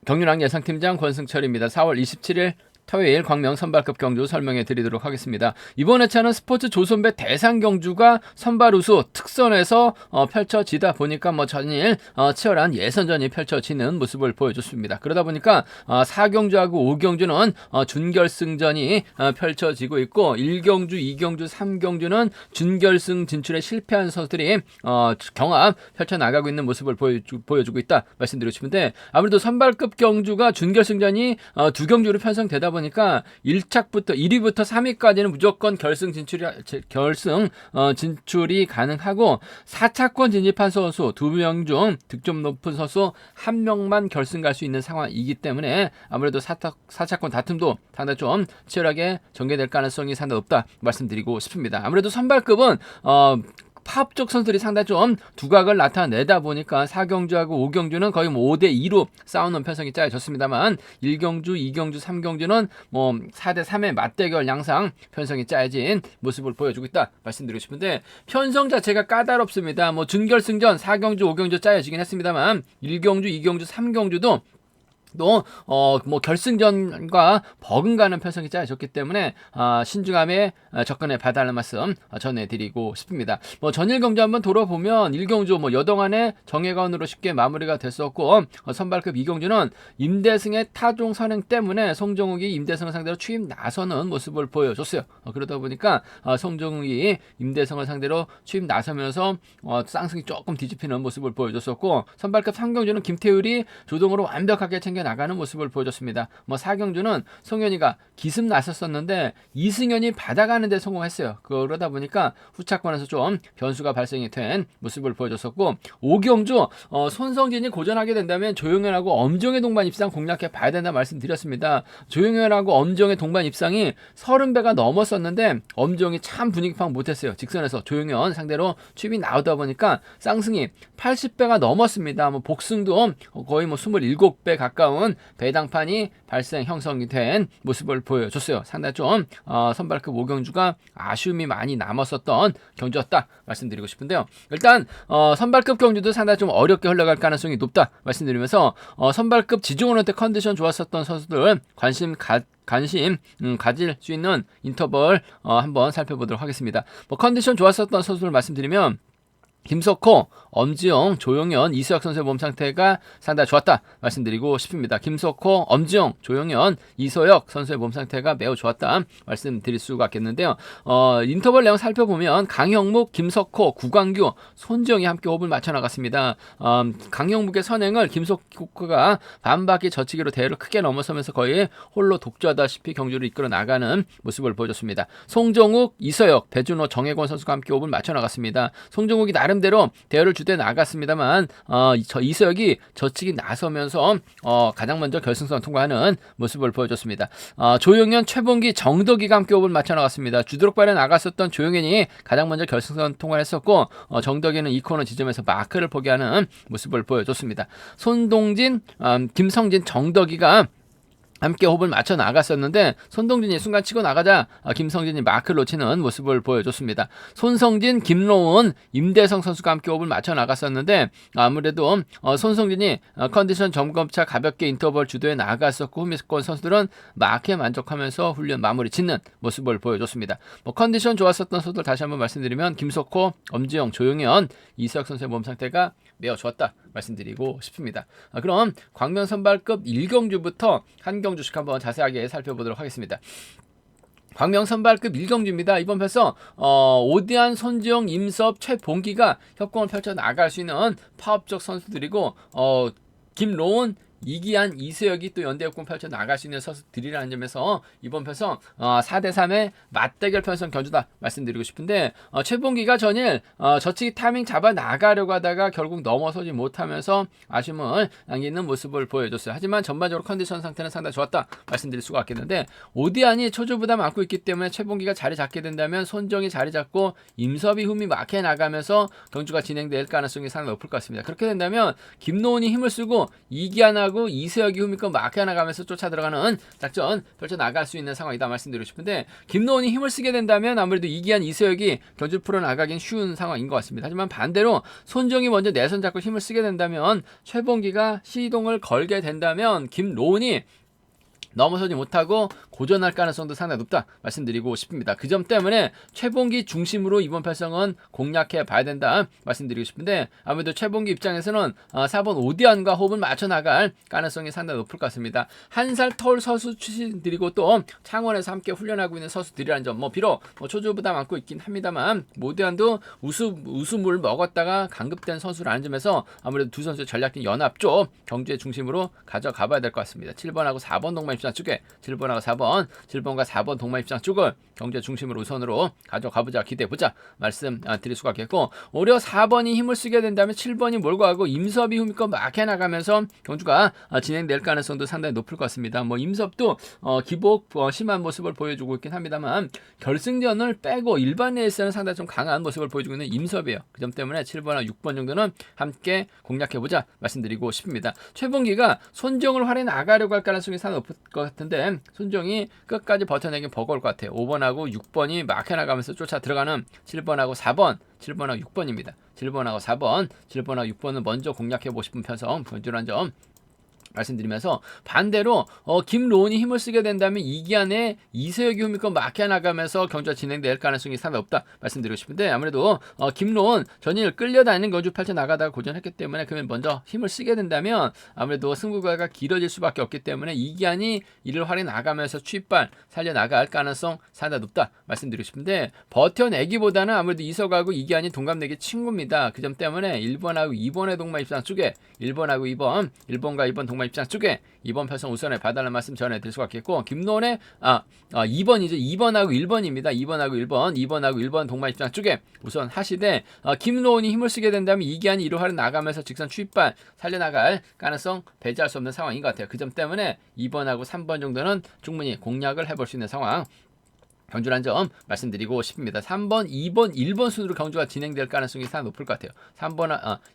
경륜왕 예상팀장 권승철입니다. 4월 27일 토요일 광명 선발급 경주 설명해 드리도록 하겠습니다. 이번 회차는 스포츠 조선배 대상 경주가 선발 우수 특선에서 펼쳐지다 보니까 전일 치열한 예선전이 펼쳐지는 모습을 보여줬습니다. 그러다 보니까 4경주하고 5경주는 준결승전이 펼쳐지고 있고 1경주, 2경주, 3경주는 준결승 진출에 실패한 선수들이 경합 펼쳐나가고 있는 모습을 보여주고 있다 말씀드리고 싶은데, 아무래도 선발급 경주가 준결승전이 두 경주로 편성되다 보니까 1착부터 1위부터 3위까지는 무조건 결승 진출이 가능하고 4차권 진입한 선수 2명 중 득점 높은 선수 1명만 결승 갈 수 있는 상황이기 때문에 아무래도 4차권 다툼도 상당히 좀 치열하게 전개될 가능성이 상당히 높다 말씀드리고 싶습니다. 아무래도 선발급은 파업 쪽 선수들이 상당히 좀 두각을 나타내다 보니까 4경주하고 5경주는 거의 5대2로 싸우는 편성이 짜여졌습니다만 1경주, 2경주, 3경주는 4대3의 맞대결 양상 편성이 짜여진 모습을 보여주고 있다 말씀드리고 싶은데, 편성 자체가 까다롭습니다. 준결승전 4경주, 5경주 짜여지긴 했습니다만 1경주, 2경주, 3경주도 또 결승전과 버금가는 편성이 짜여졌기 때문에 신중함에 접근해 봐달라는 말씀 전해드리고 싶습니다. 전일 경주 한번 돌아보면 1경주 여동안의 정예가운으로 쉽게 마무리가 됐었고, 선발급 2경주는 임대승의 타종 선행 때문에 송정욱이 임대승을 상대로 추임 나서는 모습을 보여줬어요. 그러다 보니까 송정욱이 임대승을 상대로 추임 나서면서 쌍승이 조금 뒤집히는 모습을 보여줬었고, 선발급 3경주는 김태율이 조동으로 완벽하게 챙겨 나가는 모습을 보여줬습니다. 4경주는 송현이가 기습 나섰었는데 이승현이 받아가는 데 성공했어요. 그러다 보니까 후차권에서 좀 변수가 발생이 된 모습을 보여줬었고, 5경주 손성진이 고전하게 된다면 조용현하고 엄정의 동반 입상 공략해 봐야 된다 말씀드렸습니다. 조용현하고 엄정의 동반 입상이 30배가 넘었었는데 엄정이 참 분위기 파악 못했어요. 직선에서 조용현 상대로 취입이 나오다 보니까 쌍승이 80배가 넘었습니다. 복승도 거의 27배 가까운 배당판이 형성이 된 모습을 보여줬어요. 상당히 좀 선발급 5경주가 아쉬움이 많이 남았었던 경주였다 말씀드리고 싶은데요. 일단 선발급 경주도 상당히 좀 어렵게 흘러갈 가능성이 높다 말씀드리면서 선발급 지중원한테 컨디션 좋았었던 선수들 관심 가질 수 있는 인터벌 한번 살펴보도록 하겠습니다. 컨디션 좋았었던 선수들 말씀드리면 김석호, 엄지영, 조용현, 이수혁 선수의 몸 상태가 상당히 좋았다 말씀드리고 싶습니다. 김석호, 엄지영, 조용현, 이소혁 선수의 몸 상태가 매우 좋았다 말씀드릴 수가 있겠는데요. 인터벌 내용 살펴보면 강형묵, 김석호, 구광규, 손지영이 함께 호흡을 맞춰 나갔습니다. 강형묵의 선행을 김석호가 반바퀴 젖히기로 대회를 크게 넘어서면서 거의 홀로 독주하다시피 경주를 이끌어 나가는 모습을 보여줬습니다. 송정욱, 이서혁, 배준호, 정혜권 선수가 함께 호흡을 맞춰 나갔습니다. 송정욱이 나름대로 대회를 주대 나갔습니다만 이서혁이 젖히기 나서면서 가장 먼저 결승선 통과하는 모습을 보여줬습니다. 조용현, 최봉기, 정덕이가 함께 호흡을 맞춰 나갔습니다. 주도록발에 나갔었던 조용현이 가장 먼저 결승선 통과했었고, 정덕이는 이 코너 지점에서 마크를 포기하는 모습을 보여줬습니다. 손동진, 김성진, 정덕이가 함께 호흡을 맞춰 나갔었는데 손동진이 순간 치고 나가자 김성진이 마크를 놓치는 모습을 보여줬습니다. 손성진, 김로운, 임대성 선수가 함께 호흡을 맞춰 나갔었는데 아무래도 손성진이 컨디션 점검차 가볍게 인터벌 주도에 나갔었고 후미권 선수들은 마크에 만족하면서 훈련 마무리 짓는 모습을 보여줬습니다. 컨디션 좋았었던 선수들 다시 한번 말씀드리면 김석호, 엄지영, 조용현, 이수혁 선수의 몸 상태가 매우 좋았다 말씀드리고 싶습니다. 그럼 광명 선발급 1경주부터 한 경주씩 한번 자세하게 살펴보도록 하겠습니다. 광명 선발급 1경주입니다. 이번 편서 오디안, 손지영, 임섭, 최봉기가 협공을 펼쳐 나갈 수 있는 파업적 선수들이고, 김로운, 이기한, 이세혁이 또 연대협공 펼쳐 나갈 수 있는 선수들이라는 점에서 이번 편성 4대3의 맞대결 편성 경주다 말씀드리고 싶은데, 최봉기가 전일 저치기 타이밍 잡아 나가려고 하다가 결국 넘어서지 못하면서 아쉬움을 남기는 모습을 보여줬어요. 하지만 전반적으로 컨디션 상태는 상당히 좋았다 말씀드릴 수가 있겠는데, 오디안이 초조 부담 안고 있기 때문에 최봉기가 자리 잡게 된다면 손정이 자리 잡고 임섭이 흠이 막혀 나가면서 경주가 진행될 가능성이 상당히 높을 것 같습니다. 그렇게 된다면 김노은이 힘을 쓰고 이기한하고 2번하고 이세혁이 후미권 막혀 나가면서 쫓아 들어가는 작전 펼쳐 나갈 수 있는 상황이다 말씀드리고 싶은데, 김노원이 힘을 쓰게 된다면 아무래도 이기한 이세혁이 경주를 풀어 나가긴 쉬운 상황인 것 같습니다. 하지만 반대로 손정이 먼저 내선 잡고 힘을 쓰게 된다면, 최봉기가 시동을 걸게 된다면 김노원이 넘어서지 못하고 고전할 가능성도 상당히 높다 말씀드리고 싶습니다. 그 점 때문에 최봉기 중심으로 이번 편성은 공략해 봐야 된다 말씀드리고 싶은데, 아무래도 최봉기 입장에서는 4번 오디안과 호흡을 맞춰 나갈 가능성이 상당히 높을 것 같습니다. 한 살 터울 선수 출신들이고 또 창원에서 함께 훈련하고 있는 선수들이라는 점, 비록 초조부담 안고 있긴 합니다만, 오디안도 우수물 먹었다가 강급된 선수라는 점에서 아무래도 두 선수의 전략적인 연합 쪽 경주의 중심으로 가져가 봐야 될 것 같습니다. 7번하고 4번 동반 입장 쪽에 7번하고 4번, 7번과 4번 동반 입장 쪽을 경주의 중심으로 우선으로 가져가보자, 기대해보자 말씀 드릴 수가 있겠고, 오히려 4번이 힘을 쓰게 된다면 7번이 몰고 가고 임섭이 후미권 막혀 나가면서 경주가 진행될 가능성도 상당히 높을 것 같습니다. 임섭도 기복 심한 모습을 보여주고 있긴 합니다만, 결승전을 빼고 일반 레이스는 상당히 좀 강한 모습을 보여주고 있는 임섭이에요. 그 점 때문에 7번과 6번 정도는 함께 공략해보자 말씀드리고 싶습니다. 최봉기가 손정을 활용해 나가려고 할 가능성이 상당히 높을 것 같은데, 손정이 끝까지 버텨내긴 버거울 것 같아요. 5번하고 6번이 막혀 나가면서 쫓아 들어가는 7번하고 4번, 7번하고 6번입니다. 7번하고 4번, 7번하고 6번은 먼저 공략해보고 싶은 편성 변주란 점 말씀드리면서, 반대로 김로운이 힘을 쓰게 된다면 이기안에 이세혁이 후미권 막혀 나가면서 경주가 진행될 가능성이 상당히 없다 말씀드리고 싶은데, 아무래도 김로운 전일 끌려다니는 경주 펼쳐 나가다가 고전했기 때문에, 그러면 먼저 힘을 쓰게 된다면 아무래도 승부가 길어질 수밖에 없기 때문에 이기안이 이를 활용 나가면서 취입발 살려나갈 가능성 상당히 높다 말씀드리고 싶은데, 버텨내기보다는 아무래도 이석하고 이기안이 동갑내기 친구입니다. 그 점 때문에 1번하고 2번의 동반 입장 쪽에 1번하고 2번, 1번과 2번 동반 입장 쪽에 이번 편성 우선에 봐달라는 말씀 전해드릴 수가 있겠고, 김노원의 2번이죠. 2번하고 1번입니다. 2번하고 1번, 2번하고 1번 동반 입장 쪽에 우선 하시되, 김노원이 힘을 쓰게 된다면 이기안이 이로 활용 나가면서 직선 추입발 살려나갈 가능성 배제할 수 없는 상황인 것 같아요. 그 점 때문에 2번하고 3번 정도는 충분히 공략을 해볼 수 있는 상황 경주란 점 말씀드리고 싶습니다. 3번, 2번, 1번 순으로 경주가 진행될 가능성이 상당히 높을 것 같아요.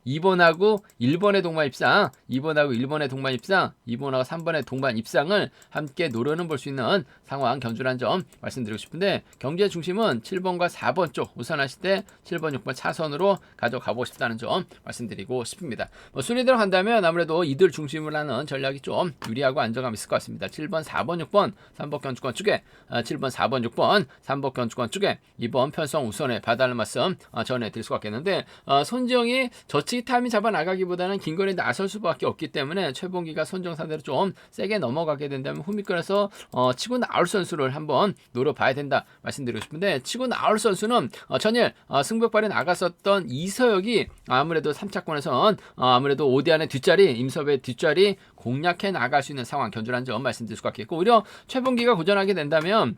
2번하고 1번의 동반 입상, 2번하고 1번의 동반 입상, 2번하고 3번의 동반 입상을 함께 노려는 볼 수 있는 상황 경주란 점 말씀드리고 싶은데, 경주의 중심은 7번과 4번 쪽 우선 하실 때 7번, 6번 차선으로 가져가고 싶다는 점 말씀드리고 싶습니다. 순위대로 간다면 아무래도 이들 중심으로 하는 전략이 좀 유리하고 안정감 있을 것 같습니다. 7번, 4번, 6번, 3번 견주권 쪽에 7번, 4번, 6번 삼복 견주권 쪽에 이번 편성 우선에 봐달라는 말씀 전해드릴 수가 있겠는데, 손정이 저치기 타이밍 잡아 나가기보다는 긴거리에 나설 수밖에 없기 때문에 최봉기가 손정 상대로 좀 세게 넘어가게 된다면 후미권에서 치고 나올 선수를 한번 노려봐야 된다 말씀드리고 싶은데, 치고 나올 선수는 전일 승벽발에 나갔었던 이서혁이 아무래도 3차권에선 아무래도 오디안의 뒷자리, 임섭의 뒷자리 공략해 나갈 수 있는 상황 견주란 점 말씀드릴 수가 있겠고, 오히려 최봉기가 고전하게 된다면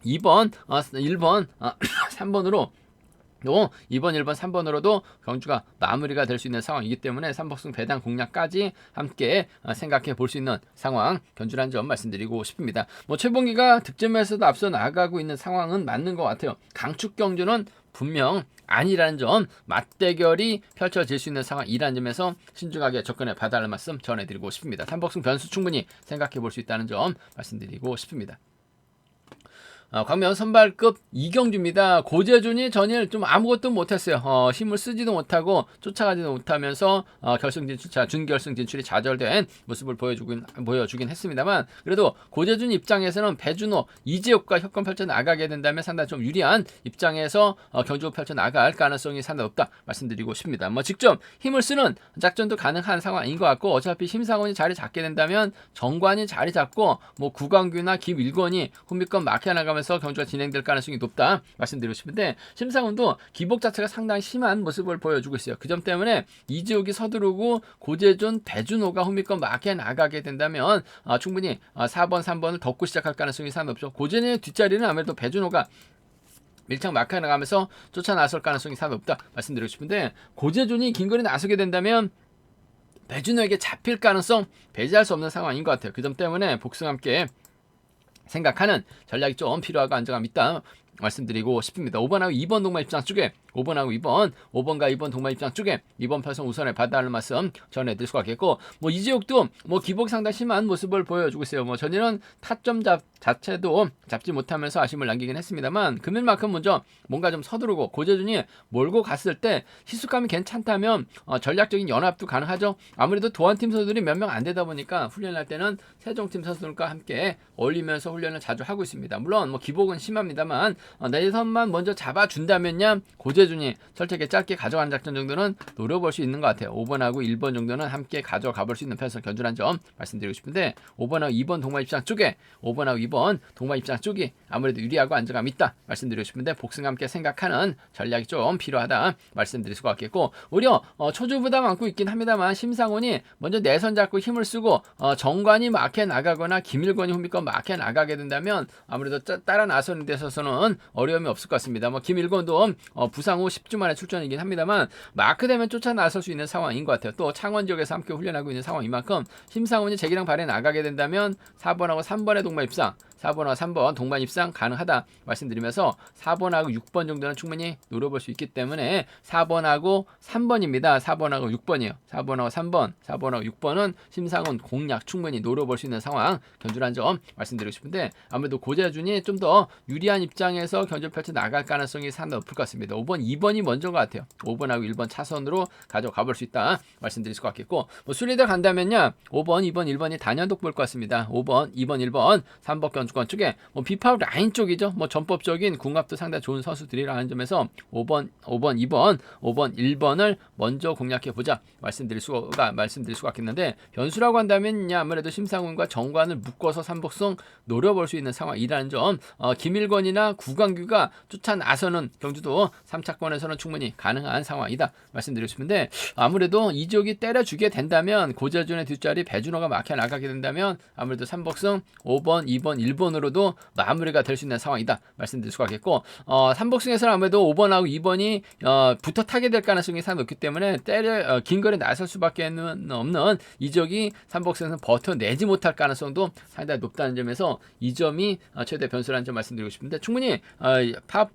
2번, 1번, 3번으로 2번, 1번, 3번으로도 경주가 마무리가 될 수 있는 상황이기 때문에 3복승 배당 공략까지 함께 생각해 볼 수 있는 상황 견주란 점 말씀드리고 싶습니다. 최봉기가 득점에서도 앞서 나가고 있는 상황은 맞는 것 같아요. 강축 경주는 분명 아니라는 점, 맞대결이 펼쳐질 수 있는 상황이라는 점에서 신중하게 접근해 봐달라는 말씀 전해드리고 싶습니다. 3복승 변수 충분히 생각해 볼 수 있다는 점 말씀드리고 싶습니다. 광명 선발급 이경주입니다. 고재준이 전일 좀 아무것도 못했어요. 힘을 쓰지도 못하고 쫓아가지도 못하면서 결승 진출, 준결승 진출이 좌절된 모습을 보여주긴 했습니다만, 그래도 고재준 입장에서는 배준호, 이재욱과 협권 펼쳐 나가게 된다면 상당히 좀 유리한 입장에서 경주 펼쳐 나갈 가능성이 상당히 높다 말씀드리고 싶습니다. 직접 힘을 쓰는 작전도 가능한 상황인 것 같고, 어차피 심상원이 자리 잡게 된다면 정관이 자리 잡고 구광규나 김일권이 후미권 막혀 나가면서 경주가 진행될 가능성이 높다 말씀드리고 싶은데, 심상훈도 기복 자체가 상당히 심한 모습을 보여주고 있어요. 그 점 때문에 이지욱이 서두르고 고재준, 배준호가 후미권 막혀 나가게 된다면 충분히 4번, 3번을 덮고 시작할 가능성이 상당히 높죠. 고재준의 뒷자리는 아무래도 배준호가 밀착 막혀 나가면서 쫓아 나설 가능성이 상당히 높다 말씀드리고 싶은데, 고재준이 긴거리 나서게 된다면 배준호에게 잡힐 가능성 배제할 수 없는 상황인 것 같아요. 그 점 때문에 복승 함께 생각하는 전략이 좀 필요하고 안정감 있다 말씀드리고 싶습니다. 5번하고 2번 동반 입장 쪽에 5번하고 2번, 5번과 2번 동반 입장 쪽에 2번 편성 우선에 받아라는 말씀 전해드릴 수가 있겠고, 뭐 이재욱도 뭐 기복 상당히 심한 모습을 보여주고 있어요. 뭐 전일은 타점 자체도 잡지 못하면서 아쉬움을 남기긴 했습니다만, 금일만큼 먼저 뭔가 좀 서두르고 고재준이 몰고 갔을 때 시수감이 괜찮다면 전략적인 연합도 가능하죠. 아무래도 도안팀 선수들이 몇 명 안 되다 보니까 훈련할 때는 세종팀 선수들과 함께 어울리면서 훈련을 자주 하고 있습니다. 물론 뭐 기복은 심합니다만 내선만 먼저 잡아준다면야 고재준이 철저하게 짧게 가져가는 작전 정도는 노려볼 수 있는 것 같아요. 5번하고 1번 정도는 함께 가져가 볼 수 있는 편에서 견준한 점 말씀드리고 싶은데, 5번하고 2번 동반 입장 쪽에 5번하고 2번 동반 입장 쪽이 아무래도 유리하고 안정감 있다 말씀드리고 싶은데, 복승과 함께 생각하는 전략이 좀 필요하다 말씀드릴 수가 있겠고, 오히려 초주부담 안고 있긴 합니다만 심상훈이 먼저 내선 잡고 힘을 쓰고 정관이 막혀 나가거나 김일권이 후미권 막혀 나가게 된다면 아무래도 따라 나서는 데 있어서는 어려움이 없을 것 같습니다. 뭐 김일권도 부상 후 10주 만에 출전이긴 합니다만 마크되면 쫓아 나설 수 있는 상황인 것 같아요. 또 창원 지역에서 함께 훈련하고 있는 상황인 만큼 심상훈이 재기랑 발에 나가게 된다면 4번하고 3번의 동반 입상, 4번과 3번 동반 입상 가능하다 말씀드리면서 4번하고 6번 정도는 충분히 노려볼 수 있기 때문에 4번하고 3번입니다. 4번하고 6번이에요. 4번하고 3번, 4번하고 6번은 심상훈 공략 충분히 노려볼 수 있는 상황 견줄한 점 말씀드리고 싶은데, 아무래도 고재준이 좀 더 유리한 입장에서 견줄 펼쳐 나갈 가능성이 상당히 높을 것 같습니다. 5번, 2번이 먼저인 것 같아요. 5번하고 1번 차선으로 가져가 볼 수 있다 말씀드릴 것 같겠고, 뭐 순리대로 간다면요 5번, 2번, 1번이 단연독 볼 것 같습니다. 5번, 2번, 1번 3번 견주권 쪽에 뭐 비파울 라인 쪽이죠. 뭐 전법적인 궁합도 상당히 좋은 선수들이라는 점에서 5번, 2번, 5번, 1번을 먼저 공략해 보자 말씀드릴 수가 있겠는데, 변수라고 한다면 아무래도 심상훈과 정관을 묶어서 삼복승 노려볼 수 있는 상황이라는 점, 김일권이나 구광규가 쫓아 나서는 경주도 3차권에서는 충분히 가능한 상황이다 말씀드리고 싶은데, 아무래도 이지옥이 때려주게 된다면 고재준의 뒷자리 배준호가 막혀 나가게 된다면 아무래도 삼복승 5번, 2번, 1번으로도 마무리가 될 수 있는 상황이다 말씀드릴 수가 있겠고, 삼복승에서는 아무래도 5번하고 2번이 붙어 타게 될 가능성이 상당히 높기 때문에 긴 거리에 나설 수밖에 없는 이적이 삼복승에서 버텨내지 못할 가능성도 상당히 높다는 점에서 이 점이 최대 변수라는 점 말씀드리고 싶은데, 충분히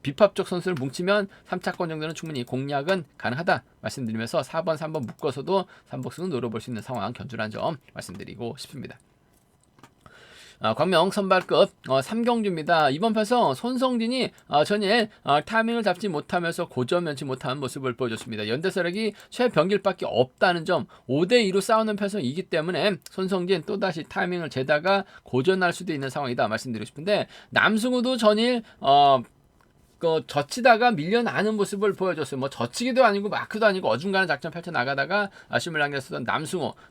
비팝적 선수를 뭉치면 3차권 정도는 충분히 공략은 가능하다 말씀드리면서 4번, 3번 묶어서도 삼복승을 노려볼 수 있는 상황 견주라는 점 말씀드리고 싶습니다. 광명 선발급 3경주입니다. 이번 편에서 손성진이 전일 타이밍을 잡지 못하면서 고점 면치 못한 모습을 보여줬습니다. 연대세력이 최병길밖에 없다는 점, 5대2로 싸우는 편성이기 때문에 손성진 또다시 타이밍을 재다가 고전할 수도 있는 상황이다 말씀드리고 싶은데, 남승우도 전일 젖히다가 밀려나는 모습을 보여줬어요. 뭐 젖히기도 아니고 마크도 아니고 어중간한 작전 펼쳐 나가다가 아쉬움을 남겼었던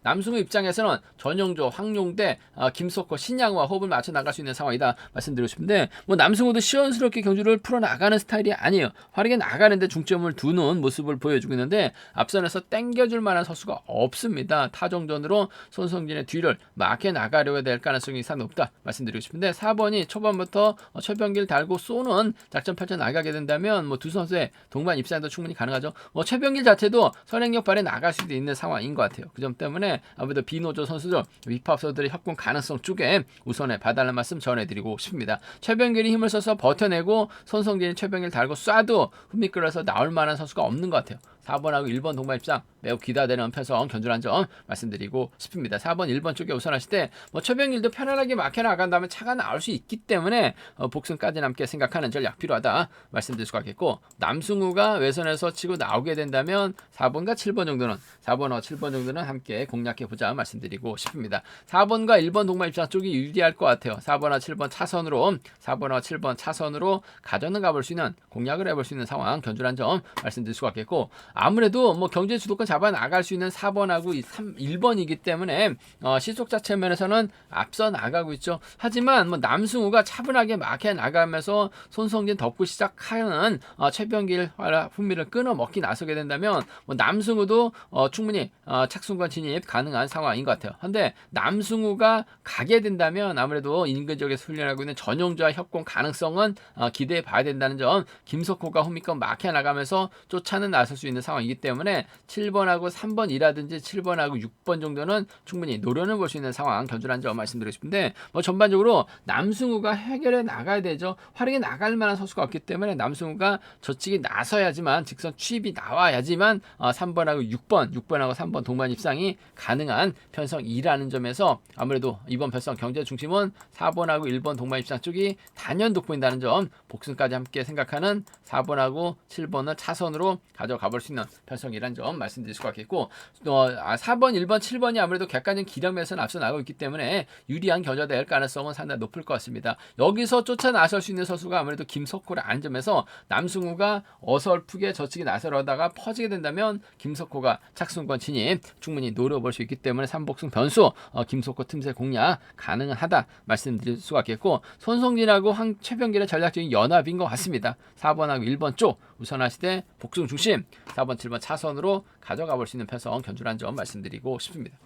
남승우 입장에서는 전용조, 황용대, 김석호, 신양호와 호흡을 맞춰 나갈 수 있는 상황이다 말씀드리고 싶은데, 뭐 남승우도 시원스럽게 경주를 풀어 나가는 스타일이 아니에요. 화려하게 나가는데 중점을 두는 모습을 보여주고 있는데 앞선에서 땡겨줄 만한 선수가 없습니다. 타정전으로 손성진의 뒤를 막혀 나가려고 될 가능성이 상당히 높다 말씀드리고 싶은데, 4번이 초반부터 최병길 달고 쏘는 작전 펼쳐 나가게 된다면 뭐 두 선수의 동반 입상도 충분히 가능하죠. 뭐 최병길 자체도 선행력 발에 나갈 수도 있는 상황인 것 같아요. 그 점 때문에 아무래도 비노조 선수들, 위팝 선수들의 협공 가능성 쪽에 우선에 봐달라는 말씀 전해드리고 싶습니다. 최병길이 힘을 써서 버텨내고 손성진이 최병길 달고 쏴도 흠미끌어서 나올 만한 선수가 없는 것 같아요. 4번하고 1번 동반 입상 매우 기대되는 편성 견줄한 점 말씀드리고 싶습니다. 4번, 1번 쪽에 우선하실 때 뭐 최병길도 편안하게 막혀 나간다면 차가 나올 수 있기 때문에 복승까지 남게 생각하는 전략 필요하다 말씀드릴 수가 있겠고, 남승우가 외선에서 치고 나오게 된다면 4번과 7번 정도는 4번과 7번 정도는 함께 공략해보자 말씀드리고 싶습니다. 4번과 1번 동반 입상 쪽이 유리할 것 같아요. 4번과 7번 차선으로 가져는 가볼 수 있는 공략을 해볼 수 있는 상황 견줄한 점 말씀드릴 수가 있겠고, 아무래도 뭐 경제 주도권 잡아 나갈 수 있는 4번하고 1번이기 때문에 시속 자체 면에서는 앞서 나가고 있죠. 하지만 뭐 남승우가 차분하게 막혀 나가면서 손성진 덮고 시작하는 최병길 훈미를 끊어 먹기 나서게 된다면 뭐 남승우도 충분히 착순권 진입 가능한 상황인 것 같아요. 근데 남승우가 가게 된다면 아무래도 인근 지역에서 훈련하고 있는 전용조와 협공 가능성은 기대해 봐야 된다는 점, 김석호가 훈미권 막혀 나가면서 쫓아는 나설 수 있는 상황이기 때문에 7번하고 3번이라든지 7번하고 6번 정도는 충분히 노려는 볼 수 있는 상황 견주라는 점 말씀드리고 싶은데 뭐 전반적으로 남승우가 해결해 나가야 되죠. 활용해 나갈 만한 선수가 없기 때문에 남승우가 저측이 나서야지만 직선 취입이 나와야지만 3번하고 6번하고 3번 동반 입상이 가능한 편성이라는 점에서 아무래도 이번 편성 경제 중심은 4번하고 1번 동반 입상 쪽이 단연 돋보인다는 점, 복승까지 함께 생각하는 4번하고 7번을 차선으로 가져가 볼 수 있는 편성이라는 점 말씀드릴 수가 있겠고 4번, 1번, 7번이 아무래도 객관적인 기량에서는 앞서 나가고 있기 때문에 유리한 견제가 될 가능성은 상당히 높을 것 같습니다. 여기서 쫓아 나설 수 있는 선수가 아무래도 김석호라는 점에서 남승우가 어설프게 저측에 나서려다가 퍼지게 된다면 김석호가 착승권 진입 충분히 노려볼 수 있기 때문에 3복승 변수 김석호 틈새 공략 가능하다 말씀드릴 수가 있겠고 손성진하고 최병길의 전략적인 연합인 것 같습니다. 4번하고 1번 쪽 우선하시되 복승 중심 4번, 7번 차선으로 가져가 볼 수 있는 편성 견주라는 점 말씀드리고 싶습니다.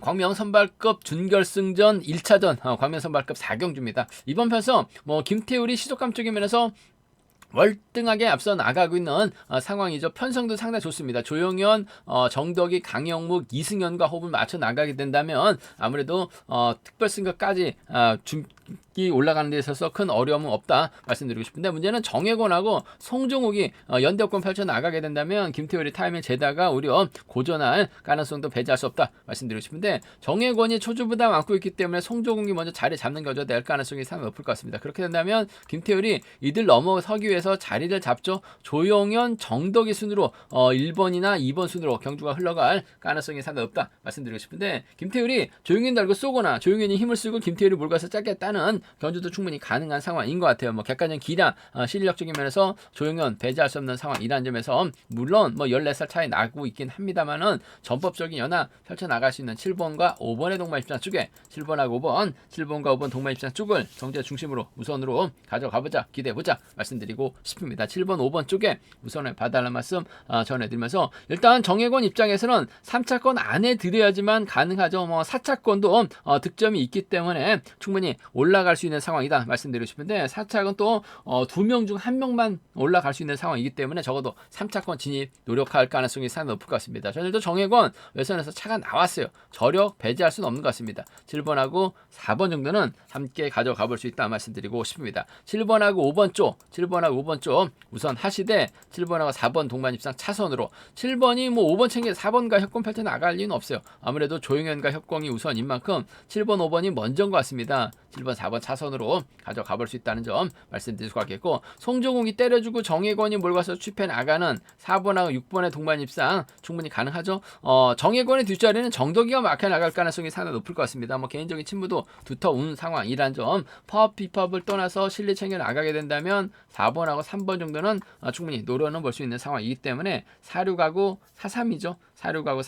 광명 선발급 준결승전 1차전 광명 선발급 4경주입니다. 이번 편성 김태울이 시속감 쪽의 면에서 월등하게 앞서 나가고 있는 상황이죠. 편성도 상당히 좋습니다. 조용현, 정덕이, 강영묵, 이승현과 호흡을 맞춰 나가게 된다면 아무래도 특별승급까지 올라가는 데 있어서 큰 어려움은 없다 말씀드리고 싶은데 문제는 정혜권하고 송종욱이 연대권 펼쳐 나가게 된다면 김태울이 타이밍 재다가 오히려 고전할 가능성도 배제할 수 없다 말씀드리고 싶은데 정혜권이 초주부담 안고 있기 때문에 송종욱이 먼저 자리 잡는 겨져 될 가능성이 상당히 높을 것 같습니다. 그렇게 된다면 김태울이 이들 넘어서기 위해서 자리를 잡죠. 조용현, 정덕이 순으로 1번이나 2번 순으로 경주가 흘러갈 가능성이 상당히 없다 말씀드리고 싶은데 김태울이 조용현 달고 쏘거나 조용현이 힘을 쓰고 김태울이 몰가서 짧겠다는 견주도 충분히 가능한 상황인 것 같아요. 객관적인 기량, 실력적인 면에서 조용현 배제할 수 없는 상황이라는 점에서 물론 14살 차이 나고 있긴 합니다만은 전법적인 연합 펼쳐 나갈 수 있는 7번과 5번의 동반 입장 쪽에 7번하고 5번, 7번과 5번 동반 입장 쪽을 경제 중심으로 우선으로 가져가보자, 기대해보자 말씀드리고 싶습니다. 7번, 5번 쪽에 우선을 봐달라는 말씀 전해드리면서 일단 정혜권 입장에서는 3차권 안에 들여야지만 가능하죠. 4차권도 득점이 있기 때문에 충분히 올라갈 수 있는 상황이다 말씀드리고 싶은데 4차권 또 2명 중 1명만 올라갈 수 있는 상황이기 때문에 적어도 3차권 진입 노력할 가능성이 상당히 높을 것 같습니다. 저희도 정혜권 외선에서 차가 나왔어요. 저력 배제할 수는 없는 것 같습니다. 7번하고 4번 정도는 함께 가져가 볼 수 있다 말씀드리고 싶습니다. 7번하고 5번 쪽 우선 하시되 7번하고 4번 동반 입상 차선으로 7번이 5번 챙겨 4번과 협공 펼쳐 나갈 리는 없어요. 아무래도 조용현과 협공이 우선인 만큼 7번, 5번이 먼저인 것 같습니다. 7번, 4번 차선으로 가져가 볼 수 있다는 점 말씀드릴 수가 있겠고 송종욱이 때려주고 정혜권이 몰가서 취패 나가는 4번하고 6번의 동반 입상 충분히 가능하죠. 정혜권의 뒷자리는 정덕이가 막혀 나갈 가능성이 상당히 높을 것 같습니다. 개인적인 친분도 두터운 상황이란 점 파업, 비파업을 떠나서 실리 챙겨 나가게 된다면 4번하고 3번 정도는 충분히 노려는 볼 수 있는 상황이기 때문에 4,6하고 4,3이죠. 4,6하고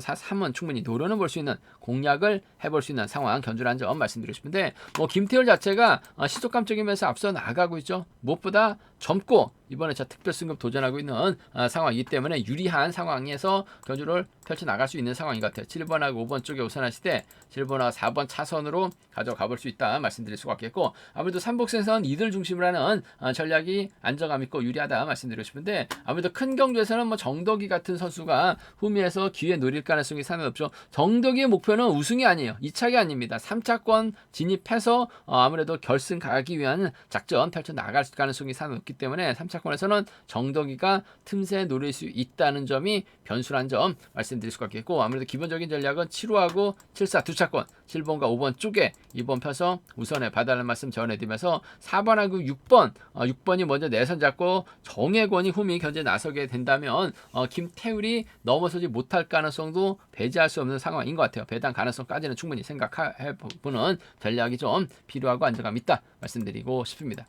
4,3은 충분히 노려는 볼 수 있는 공략을 해볼 수 있는 상황 견주라는 점 말씀드리고 싶은데 김태울 자체가 시속감적이면서 앞서 나가고 있죠. 무엇보다 젊고 이번에 특별 승급 도전하고 있는 상황이기 때문에 유리한 상황에서 견주를 펼쳐 나갈 수 있는 상황인 것 같아요. 7번하고 5번 쪽에 우선하시되 7번하고 4번 차선으로 가져가 볼 수 있다 말씀드릴 수가 있겠고 아무래도 3복승에서는 이들 중심으로 하는 전략이 안정감 있고 유리하다 말씀드리고 싶은데 아무래도 큰 경주에서는 정덕이 같은 선수가 후미에서 기회 노릴 가능성이 상당히 높죠. 정덕이의 목표는 우승이 아니에요. 2차가 아닙니다. 3차권 진입해서 아무래도 결승 가기 위한 작전 펼쳐 나갈 가능성이 상당히 높기 때문에 3차권에서는 정덕이가 틈새 노릴 수 있다는 점이 변수란 점 말씀드릴 수가 있겠고 아무래도 기본적인 전략은 7호하고 7사 두 차권 7번과 5번 쪽에 이번 편성 우선에 봐달라는 말씀 전해드리면서 4번하고 6번이 먼저 내선 잡고 정혜권이 후미 견제 나서게 된다면 김태울이 넘어서지 못할 가능성도 배제할 수 없는 상황인 것 같아요. 배당 가능성까지는 충분히 생각해보는 전략이 좀 필요하고 안정감 있다 말씀드리고 싶습니다.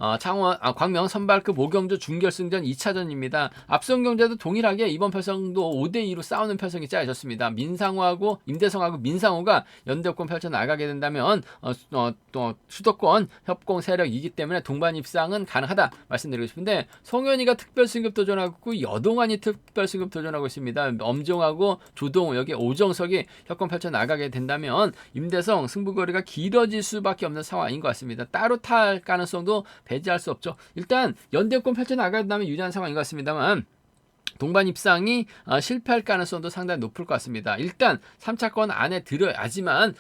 광명 선발급 오경주 준결승전 2차전입니다. 앞선 경자도 동일하게 이번 편성도 5대2로 싸우는 편성이 짜여졌습니다. 민상호하고 임대성하고 민상호가 연대권 펼쳐 나가게 된다면 또 수도권 협공 세력이기 때문에 동반 입상은 가능하다 말씀드리고 싶은데, 송현이가 특별 승급 도전하고 여동환이 특별 승급 도전하고 있습니다. 엄정하고 조동우, 여기 오정석이 협공 펼쳐 나가게 된다면 임대성 승부거리가 길어질 수밖에 없는 상황인 것 같습니다. 따로 탈 가능성도 배제할 수 없죠. 일단 연대권 펼쳐 나가게 된다면 유리한 상황인 것 같습니다만, 동반 입상이 실패할 가능성도 상당히 높을 것 같습니다. 일단 3차권 안에 들어야지만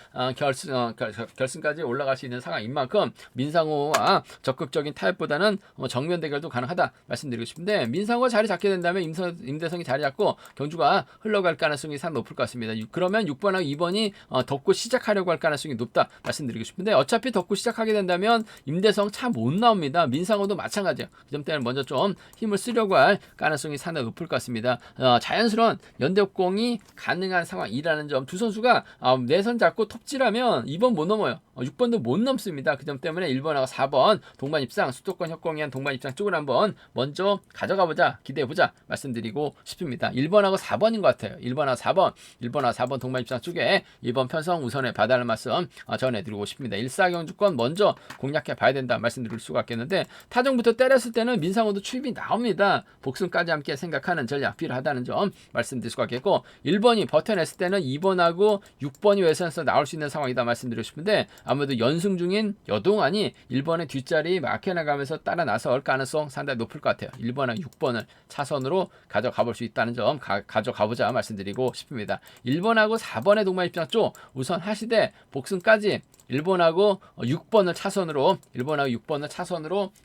결승까지 올라갈 수 있는 상황인 만큼 민상호와 적극적인 타협보다는 정면 대결도 가능하다 말씀드리고 싶은데, 민상호가 자리 잡게 된다면 임대성이 자리 잡고 경주가 흘러갈 가능성이 상당히 높을 것 같습니다. 그러면 6번하고 2번이 덮고 시작하려고 할 가능성이 높다 말씀드리고 싶은데, 어차피 덮고 시작하게 된다면 임대성 차 못 나옵니다. 민상호도 마찬가지예요. 그 점 때문에 먼저 좀 힘을 쓰려고 할 가능성이 상당히 높을 것 같습니다. 자연스러운 연대공이 가능한 상황이라는 점, 두 선수가 내선 잡고 톱질하면 2번 못 넘어요. 6번도 못 넘습니다. 그 점 때문에 1번하고 4번 동반 입상, 수도권 협공위한 동반 입상 쪽을 한번 먼저 가져가 보자, 기대해 보자 말씀드리고 싶습니다. 1번하고 4번인 것 같아요. 1번하고 4번 동반 입상 쪽에 1번 편성 우선에 봐달라는 말씀 전해드리고 싶습니다. 1사경주권 먼저 공략해 봐야 된다 말씀드릴 수가 있겠는데, 타종부터 때렸을 때는 민상호도 출입이 나옵니다. 복승까지 함께 생각하는 전략 필요하다는 점 말씀드릴 수가 있겠고, 1번이 버텨냈을 때는 2번하고 6번이 외선에서 나올 수 있는 상황이다 말씀드리고 싶은데, 아무래도 연승 중인 여동안이 1번의 뒷자리 막혀나가면서 따라 나설 가능성 상당히 높을 것 같아요. 1번하고 6번을 차선으로 가져가 볼 수 있다는 점 가져가보자 말씀드리고 싶습니다. 1번하고 4번의 동반 입장 쪽 우선 하시되, 복승까지 1번하고 6번을 차선으로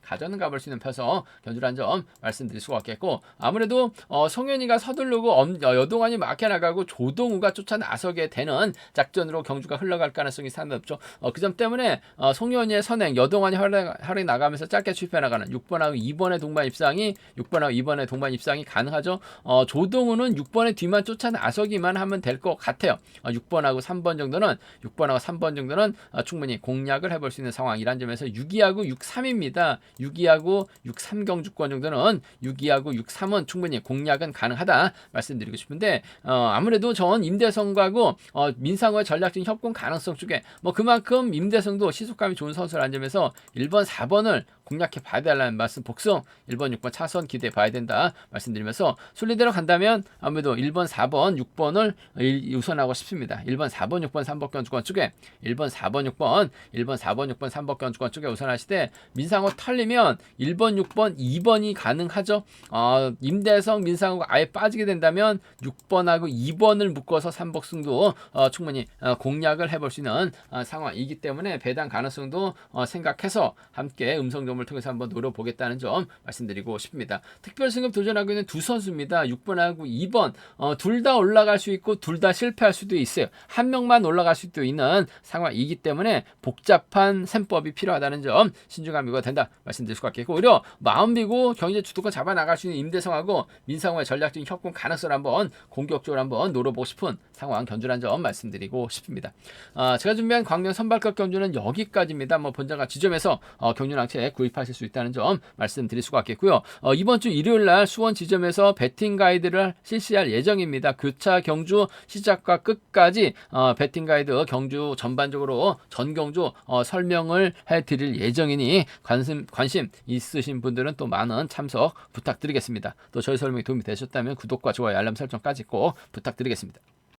가져는 가볼 수 있는 편성 견주란 점 말씀드릴 수가 있겠고, 아무래도 송현이가 서두르고 여동환이 막혀나가고 조동우가 쫓아 나서게 되는 작전으로 경주가 흘러갈 가능성이 상당히 높죠. 그 점 때문에 송현이의 선행, 여동환이 활약이 나가면서 짧게 출입해 나가는 6번하고 2번의 동반 입상이 가능하죠. 조동우는 6번의 뒤만 쫓아 나서기만 하면 될 것 같아요. 6번하고 3번 정도는 충분히 공략을 해볼 수 있는 상황이란 점에서 6위하고 6-3입니다. 6위하고 6-3 경주권 정도는 6위하고 6-3은 충분히 공략은 가능하다 말씀드리고 싶은데, 아무래도 전 임대성과고 민상호의 전략적인 협공 가능성 쪽에 그만큼 임대성도 시속감이 좋은 선수라는 점에서 1번, 4번을 공략해 봐야 된다는 말씀, 복승 1번, 6번 차선 기대해 봐야 된다 말씀드리면서, 순리대로 간다면 아무래도 1번, 4번, 6번을 우선하고 싶습니다. 1번, 4번, 6번, 3번 경주권 쪽에 1번, 4번, 6번, 3번 경주권 쪽에 우선하시되, 민상호 털리면 1번, 6번, 2번이 가능하죠. 임대성, 민상호가 아예 빠지게 된다면 6번하고 2번을 묶어서 3복승도 충분히 공략을 해볼 수 있는 상황이기 때문에 배당 가능성도 생각해서 함께 음성점을 통해서 한번 노려보겠다는 점 말씀드리고 싶습니다. 특별 승급 도전하고 있는 두 선수입니다. 6번하고 2번 둘 다 올라갈 수 있고 둘 다 실패할 수도 있어요. 한 명만 올라갈 수도 있는 상황이기 때문에 복잡한 셈법이 필요하다는 점 신중함이 요구가 된다 말씀드릴 수가 있겠고, 오히려 마음 비고 경제 주도권 잡아 나갈 수 있는 임대성하고 민상호의 전략적인 협공 가능성을 한번 공격적으로 한번 노려보고 싶은 상황 견주란 점 말씀드리고 싶습니다. 제가 준비한 광명 선발급 경주는 여기까지입니다. 본장과 지점에서 경륜항체 구입하실 수 있다는 점 말씀드릴 수가 있겠고요. 이번 주 일요일날 수원 지점에서 배팅 가이드를 실시할 예정입니다. 교차 경주 시작과 끝까지 배팅 가이드 경주 전반적으로 전 경주 설명을 해드릴 예정이니 관심 있으신 분들은 또 많은 참석 부탁드리겠습니다. 또 저희 설명이 도움이 되셨다면 구독과 좋아요, 알람 설정까지 꼭 부탁드리겠습니다.